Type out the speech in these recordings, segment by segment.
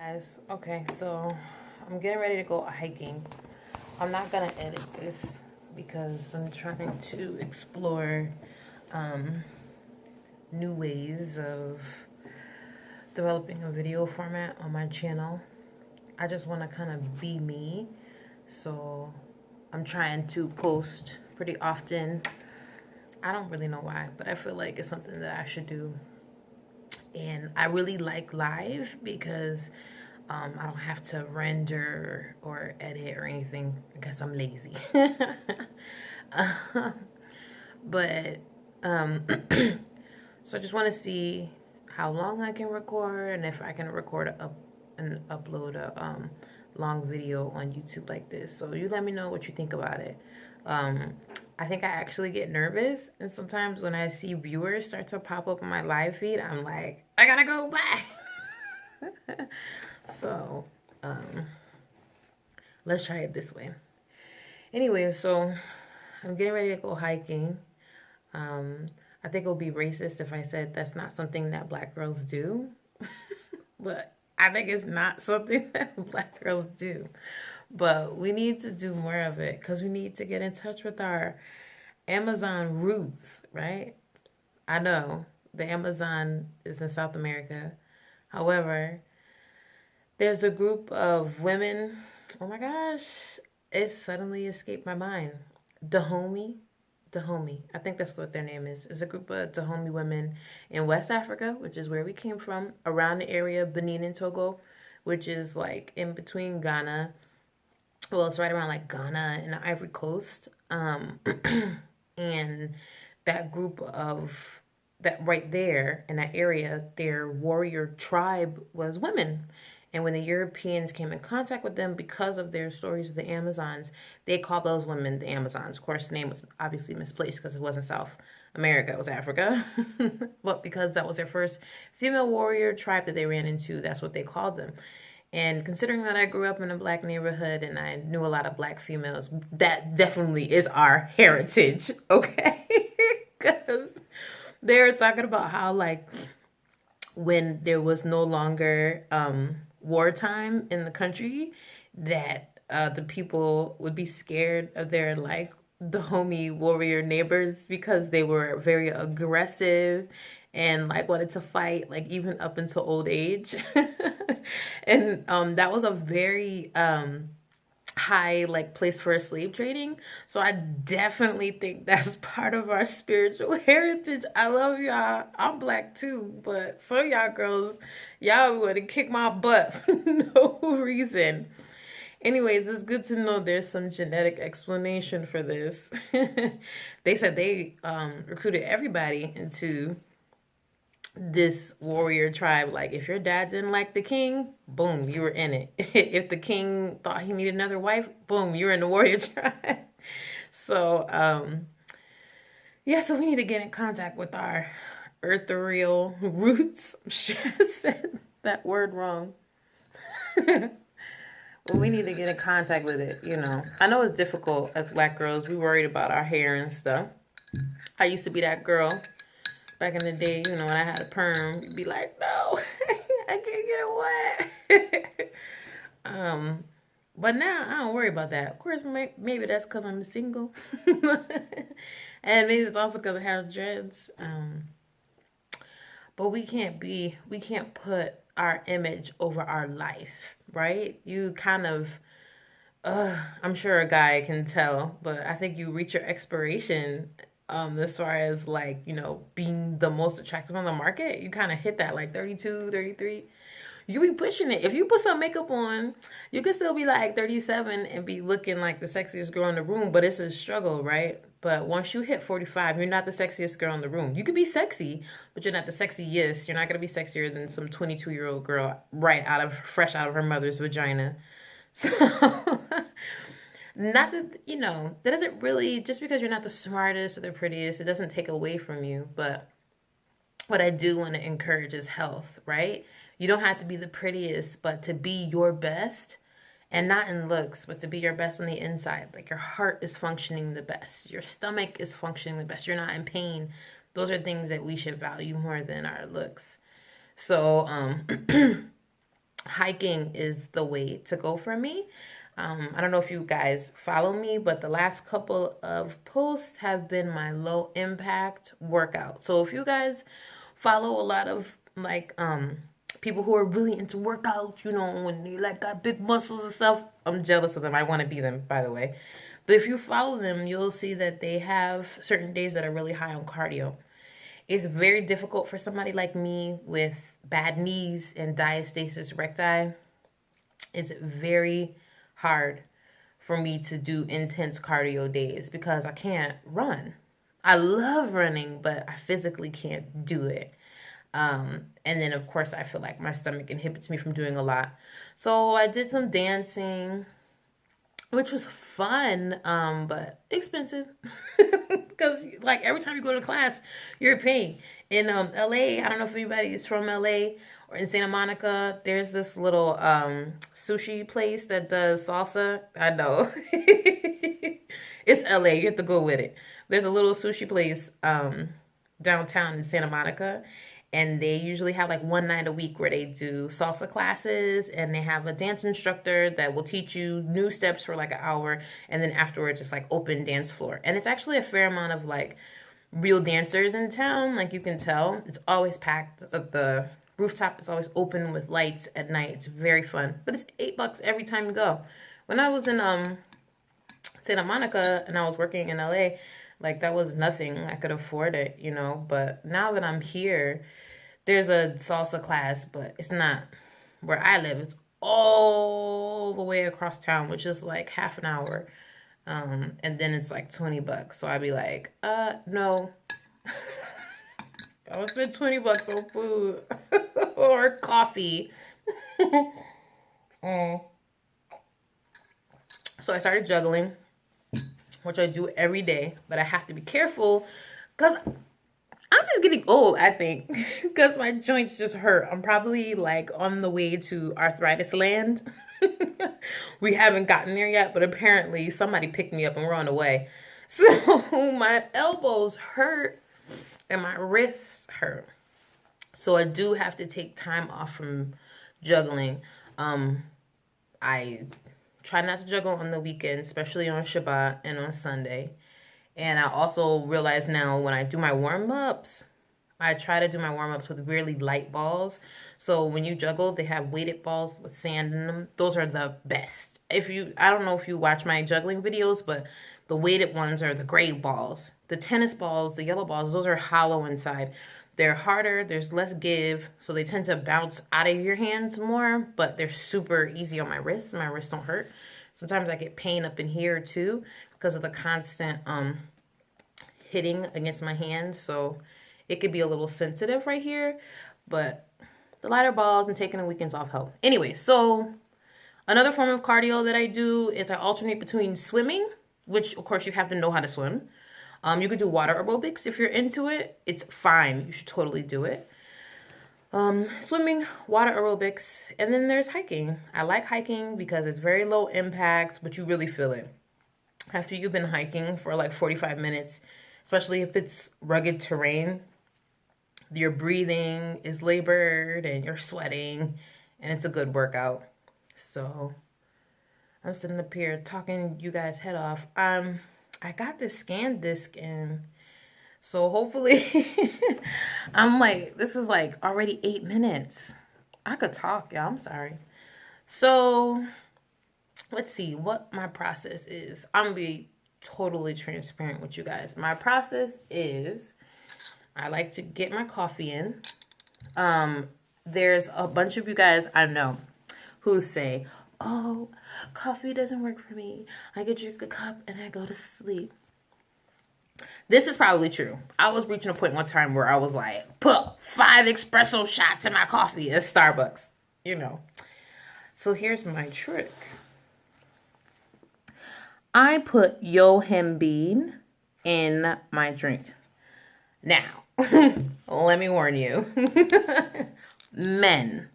Guys, okay, so I'm getting ready to go hiking. I'm not gonna edit this because I'm trying to explore new ways of developing a video format on my channel. I just want to kind of be me, so I'm trying to post pretty often. I don't really know why, but I feel like it's something that I should do. And I really like live because I don't have to render or edit or anything. I guess I'm lazy. But so I just want to see how long I can record and if I can record and upload a long video on YouTube like this. So you let me know what you think about it. I think I actually get nervous, and sometimes when I see viewers start to pop up on my live feed, I'm like, I gotta go back. So let's try it this way. Anyway, so I'm getting ready to go hiking. I think it would be racist if I said that's not something that black girls do, but I think it's not something that black girls do. But we need to do more of it because we need to get in touch with our Amazon roots, right? I know the Amazon is in South America. However, there's a group of women. Oh my gosh, it suddenly escaped my mind. Dahomey. Dahomey. I think that's what their name is. It's a group of Dahomey women in West Africa, which is where we came from, around the area of Benin and Togo, which is like in between Ghana. Well, it's right around like Ghana and the Ivory Coast. And that group of that right there in that area, their warrior tribe was women. And when the Europeans came in contact with them because of their stories of the Amazons, they called those women the Amazons. Of course, the name was obviously misplaced because it wasn't South America, it was Africa. But because that was their first female warrior tribe that they ran into, that's what they called them. And considering that I grew up in a black neighborhood and I knew a lot of black females, that definitely is our heritage, okay? Because they were talking about how, like, when there was no longer wartime in the country, that the people would be scared of their, like, Dahomey warrior neighbors because they were very aggressive and like wanted to fight like even up until old age. And that was a very high like place for a slave trading. So I definitely think that's part of our spiritual heritage. I love y'all. I'm black too, but some of y'all girls, y'all would have kicked my butt for no reason. Anyways, it's good to know there's some genetic explanation for this. They said they recruited everybody into this warrior tribe. Like, if your dad didn't like the king, boom, you were in it. If the king thought he needed another wife, boom, you're in the warrior tribe. So, yeah, so we need to get in contact with our eartherial roots. I'm sure I said that word wrong. Well, we need to get in contact with it, you know. I know it's difficult as black girls. We worried about our hair and stuff. I used to be that girl back in the day, you know, when I had a perm, you'd be like, no, I can't get it wet. But now I don't worry about that. Of course, maybe that's because I'm single. And maybe it's also because I have dreads. But we can't put our image over our life, right? You kind of, I'm sure a guy can tell, but I think you reach your expiration as far as like, you know, being the most attractive on the market. You kind of hit that like 32, 33. You be pushing it. If you put some makeup on, you can still be like 37 and be looking like the sexiest girl in the room, but it's a struggle, right? But once you hit 45, you're not the sexiest girl in the room. You can be sexy, but you're not the sexiest. You're not going to be sexier than some 22-year-old girl fresh out of her mother's vagina. So, not that, you know, that doesn't really, just because you're not the smartest or the prettiest, it doesn't take away from you. But what I do want to encourage is health, right? You don't have to be the prettiest, but to be your best, and not in looks, but to be your best on the inside. Like, your heart is functioning the best, your stomach is functioning the best, you're not in pain. Those are things that we should value more than our looks. So hiking is the way to go for me. I don't know if you guys follow me, but the last couple of posts have been my low impact workout. So if you guys follow a lot of like people who are really into workouts, you know, when they like got big muscles and stuff, I'm jealous of them. I want to be them, by the way. But if you follow them, you'll see that they have certain days that are really high on cardio. It's very difficult for somebody like me with bad knees and diastasis recti. It's very hard for me to do intense cardio days because I can't run. I love running, but I physically can't do it. And then, of course, I feel like my stomach inhibits me from doing a lot. So I did some dancing, which was fun, but expensive. Because like every time you go to class, you're paying. In LA, I don't know if anybody is from LA or in Santa Monica, there's this little sushi place that does salsa. I know. It's LA, you have to go with it. There's a little sushi place downtown in Santa Monica, and they usually have like one night a week where they do salsa classes, and they have a dance instructor that will teach you new steps for like an hour, and then afterwards it's like open dance floor, and it's actually a fair amount of like real dancers in town. Like you can tell it's always packed. The rooftop is always open with lights at night. It's very fun, but it's $8 every time you go. When I was in Santa Monica and I was working in LA, like that was nothing. I could afford it, you know. But now that I'm here, there's a salsa class, but it's not where I live. It's all the way across town, which is like half an hour. And then it's like $20. So I'd be like, no. I would spend $20 on food or coffee. So I started juggling, which I do every day, but I have to be careful because I'm just getting old, I think, because my joints just hurt. I'm probably like on the way to arthritis land. We haven't gotten there yet, but apparently somebody picked me up and we're on the way. So my elbows hurt and my wrists hurt. So I do have to take time off from juggling. I try not to juggle on the weekends, especially on Shabbat and on Sunday. And I also realize now when I do my warm-ups, I try to do my warm-ups with really light balls. So when you juggle, they have weighted balls with sand in them. Those are the best. I don't know if you watch my juggling videos, but the weighted ones are the gray balls. The tennis balls, the yellow balls, those are hollow inside. They're harder, there's less give, so they tend to bounce out of your hands more, but they're super easy on my wrists, and my wrists don't hurt. Sometimes I get pain up in here too because of the constant hitting against my hands, so it could be a little sensitive right here, but the lighter balls and taking the weekends off help. Anyway, so another form of cardio that I do is I alternate between swimming, which of course you have to know how to swim. You could do water aerobics if you're into it. It's fine. You should totally do it. Swimming, water aerobics, and then there's hiking. I like hiking because it's very low impact, but you really feel it. After you've been hiking for like 45 minutes, especially if it's rugged terrain, your breathing is labored and you're sweating, and it's a good workout. So I'm sitting up here talking you guys head off. I got this scan disc in, so hopefully I'm like, this is like already 8 minutes. I could talk, yeah, I'm sorry. So let's see what my process is. I'm gonna be totally transparent with you guys. My process is I like to get my coffee in. There's a bunch of you guys I know who say, oh, coffee doesn't work for me. I get drink a cup and I go to sleep. This is probably true. I was reaching a point one time where I was like, put 5 espresso shots in my coffee at Starbucks, you know. So here's my trick. I put yohimbine in my drink. Now, let me warn you. Men,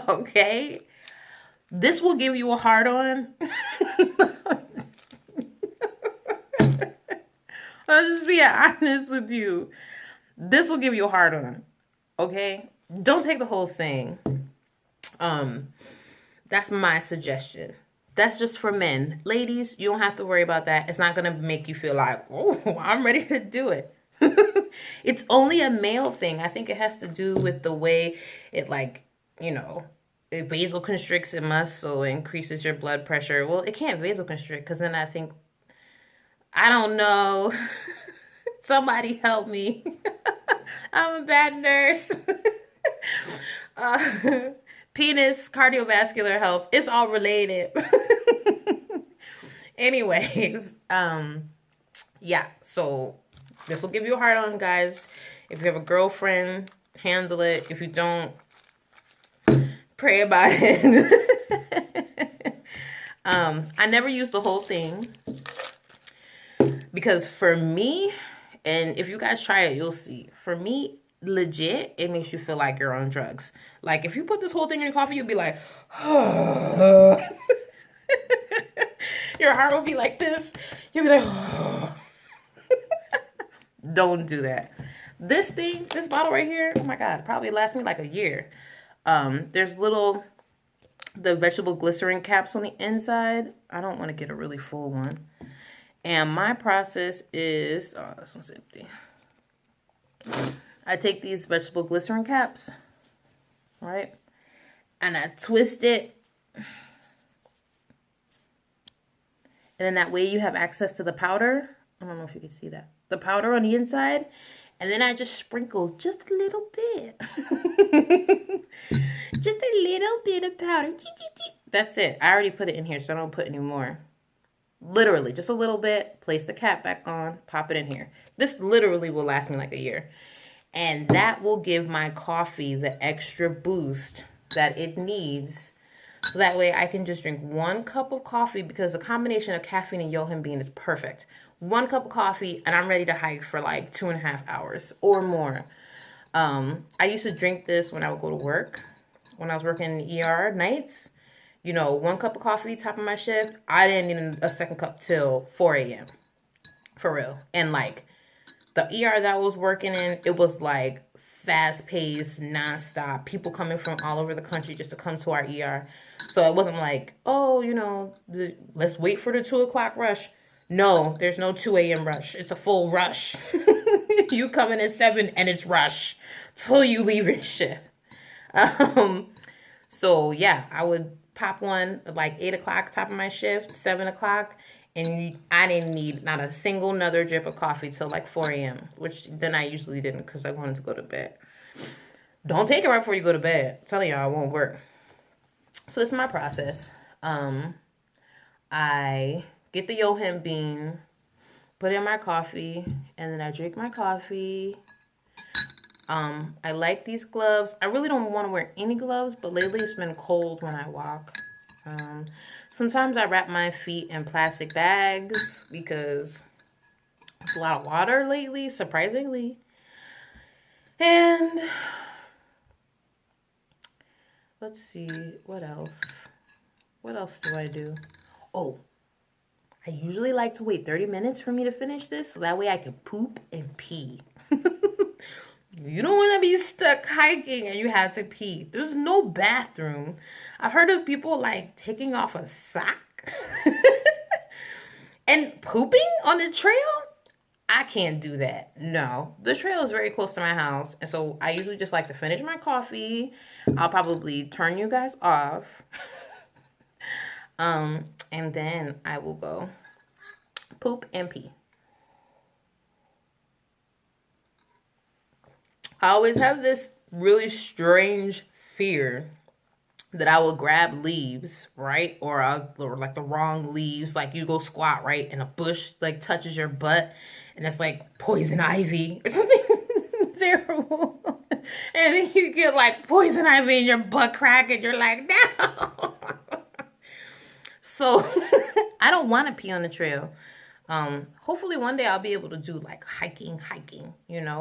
okay? This will give you a hard on. I'll just be honest with you. This will give you a hard on. Okay? Don't take the whole thing. Um, that's my suggestion. That's just for men. Ladies, you don't have to worry about that. It's not gonna make you feel like, oh, I'm ready to do it. It's only a male thing. I think it has to do with the way it, like, you know, it vasoconstricts a muscle, increases your blood pressure. Well, it can't vasoconstrict because then I think, I don't know. Somebody help me. I'm a bad nurse. uh, Penis, cardiovascular health, it's all related. Anyways, yeah, so this will give you a hard on, guys. If you have a girlfriend, handle it. If you don't, pray about it. I never used the whole thing because for me, and if you guys try it, you'll see. For me, legit, it makes you feel like you're on drugs. Like if you put this whole thing in coffee, you'll be like, your heart will be like this. You'll be like, don't do that. This thing, this bottle right here, oh my God, probably lasts me like a year. There's the vegetable glycerin caps on the inside. I don't want to get a really full one. And my process is, oh, this one's empty. I take these vegetable glycerin caps, right? And I twist it. And then that way you have access to the powder. I don't know if you can see that. The powder on the inside. And then I just sprinkle just a little bit. Just a little bit of powder. That's it. I already put it in here, so I don't put any more. Literally, just a little bit. Place the cap back on. Pop it in here. This literally will last me like a year. And that will give my coffee the extra boost that it needs. So that way I can just drink 1 cup of coffee because the combination of caffeine and yohimbine is perfect. 1 cup of coffee and I'm ready to hike for like 2.5 hours or more. I used to drink this when I would go to work. When I was working in the ER nights, 1 cup of coffee, top of my shift. I didn't need a second cup till 4 a.m. For real. And like the ER that I was working in, it was like fast paced, nonstop. People coming from all over the country just to come to our ER. So it wasn't like, oh, let's wait for the 2 o'clock rush. No, there's no 2 a.m. rush. It's a full rush. You come in at 7 and it's rush till you leave your shift. So yeah, I would pop one at like 8 o'clock, top of my shift, 7 o'clock. And I didn't need not a single another drip of coffee till like 4 a.m., which then I usually didn't because I wanted to go to bed. Don't take it right before you go to bed. I'm telling y'all, it won't work. So this is my process. I get the yohimbine, put it in my coffee, and then I drink my coffee. I like these gloves. I really don't want to wear any gloves, but lately it's been cold when I walk. Sometimes I wrap my feet in plastic bags because it's a lot of water lately, surprisingly. And let's see, what else? What else do I do? Oh, I usually like to wait 30 minutes for me to finish this so that way I can poop and pee. You don't want to be stuck hiking and you have to pee. There's no bathroom. I've heard of people like taking off a sock and pooping on the trail. I can't do that. No, the trail is very close to my house. And so I usually just like to finish my coffee. I'll probably turn you guys off. And then I will go poop and pee. I always have this really strange fear that I will grab leaves, right? Or like the wrong leaves. Like you go squat, right? And a bush like touches your butt and it's like poison ivy or something terrible. And then you get like poison ivy in your butt crack and you're like, no. So I don't want to pee on the trail. Hopefully one day I'll be able to do like hiking,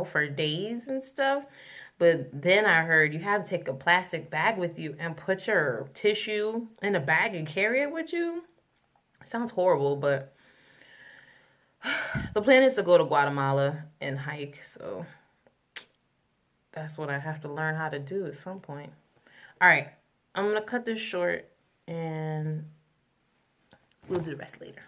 for days and stuff. But then I heard you have to take a plastic bag with you and put your tissue in a bag and carry it with you. It sounds horrible, but the plan is to go to Guatemala and hike. So that's what I have to learn how to do at some point. All right. I'm gonna cut this short and we'll do the rest later.